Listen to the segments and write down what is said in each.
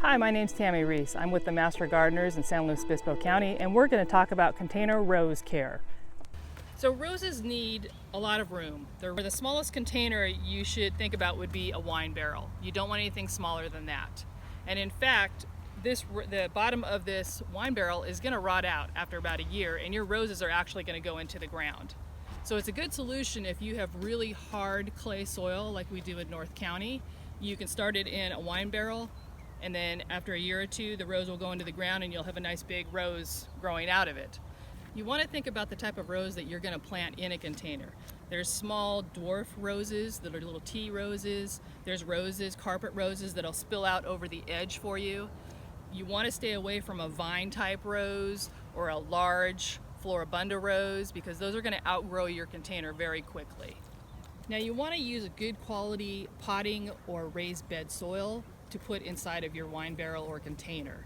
Hi, my name's Tammy Reese. I'm with the Master Gardeners in San Luis Obispo County, and we're going to talk about container rose care. So roses need a lot of room. The smallest container you should think about would be a wine barrel. You don't want anything smaller than that. And in fact, the bottom of this wine barrel is going to rot out after about a year, and your roses are actually going to go into the ground. So it's a good solution if you have really hard clay soil like we do in North County. You can start it in a wine barrel, and then after a year or two the rose will go into the ground and you'll have a nice big rose growing out of it. You want to think about the type of rose that you're going to plant in a container. There's small dwarf roses that are little tea roses. There's roses, carpet roses, that'll spill out over the edge for you. You want to stay away from a vine type rose or a large floribunda rose because those are going to outgrow your container very quickly. Now you want to use a good quality potting or raised bed soil to put inside of your wine barrel or container.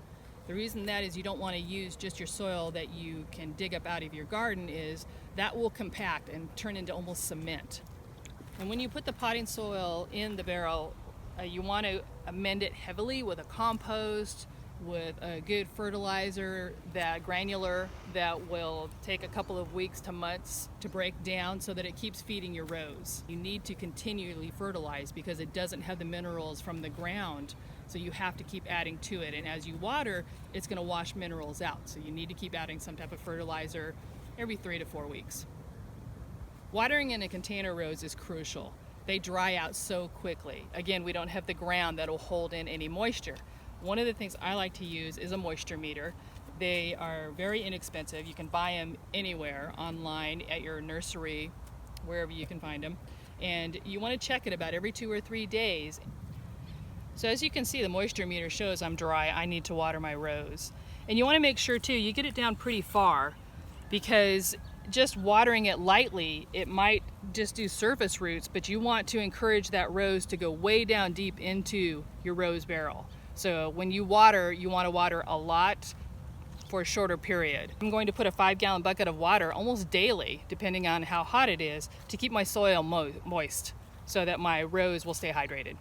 The reason that is you don't want to use just your soil that you can dig up out of your garden is that will compact and turn into almost cement. And when you put the potting soil in the barrel, you want to amend it heavily with a compost, with a good fertilizer, that granular, that will take a couple of weeks to months to break down so that it keeps feeding your rose. You need to continually fertilize because it doesn't have the minerals from the ground, so you have to keep adding to it. And as you water, it's going to wash minerals out, so you need to keep adding some type of fertilizer every 3 to 4 weeks. Watering in a container rose is crucial. They dry out so quickly. Again, we don't have the ground that will hold in any moisture. One of the things I like to use is a moisture meter. They are very inexpensive. You can buy them anywhere, online, at your nursery, wherever you can find them. And you want to check it about every 2 or 3 days. So as you can see, the moisture meter shows I'm dry. I need to water my rose. And you want to make sure too, you get it down pretty far, because just watering it lightly, it might just do surface roots, but you want to encourage that rose to go way down deep into your rose barrel. So when you want to water a lot for a shorter period. I'm going to put a 5-gallon bucket of water almost daily, depending on how hot it is, to keep my soil moist so that my rose will stay hydrated.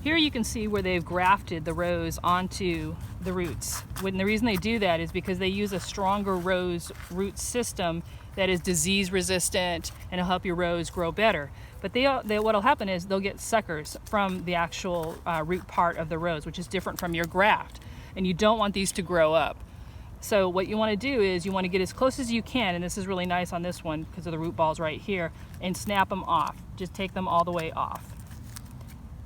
Here you can see where they've grafted the rose onto the roots. And the reason they do that is because they use a stronger rose root system that is disease resistant and will help your rose grow better. But what'll happen is they'll get suckers from the actual root part of the rose, which is different from your graft. And you don't want these to grow up. So what you want to do is you want to get as close as you can, and this is really nice on this one because of the root balls right here, and snap them off. Just take them all the way off.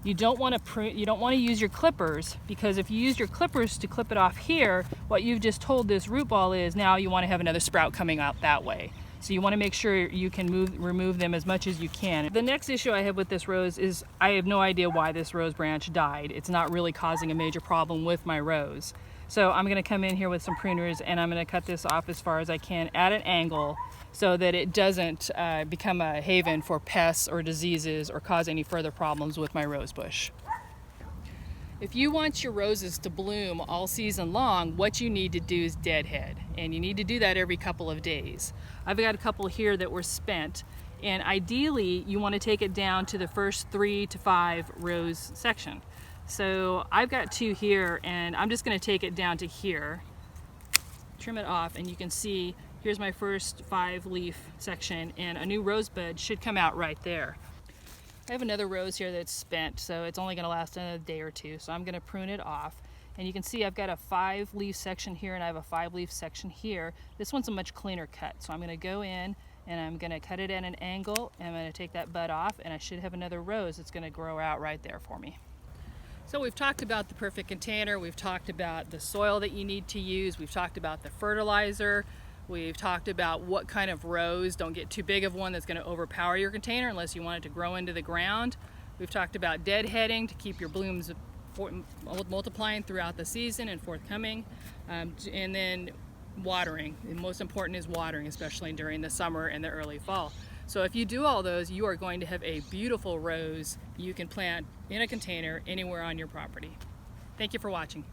You don't want to use your clippers, because if you use your clippers to clip it off here, what you've just told this root ball is now you want to have another sprout coming out that way. So you want to make sure you can remove them as much as you can. The next issue I have with this rose is I have no idea why this rose branch died. It's not really causing a major problem with my rose. So I'm going to come in here with some pruners and I'm going to cut this off as far as I can at an angle so that it doesn't become a haven for pests or diseases or cause any further problems with my rose bush. If you want your roses to bloom all season long, what you need to do is deadhead, and you need to do that every couple of days. I've got a couple here that were spent, and ideally you want to take it down to the first 3 to 5 rose section. So I've got 2 here, and I'm just going to take it down to here, trim it off, and you can see here's my first 5-leaf section, and a new rose bud should come out right there. I have another rose here that's spent, so it's only going to last another day or 2, so I'm going to prune it off. And you can see I've got a 5-leaf section here and I have a 5-leaf section here. This one's a much cleaner cut, so I'm going to go in and I'm going to cut it at an angle, and I'm going to take that bud off, and I should have another rose that's going to grow out right there for me. So we've talked about the perfect container, we've talked about the soil that you need to use, we've talked about the fertilizer, we've talked about what kind of rose. Don't get too big of one that's going to overpower your container unless you want it to grow into the ground. We've talked about deadheading to keep your blooms multiplying throughout the season and forthcoming, and then watering. And most important is watering, especially during the summer and the early fall. So if you do all those, you are going to have a beautiful rose you can plant in a container anywhere on your property. Thank you for watching.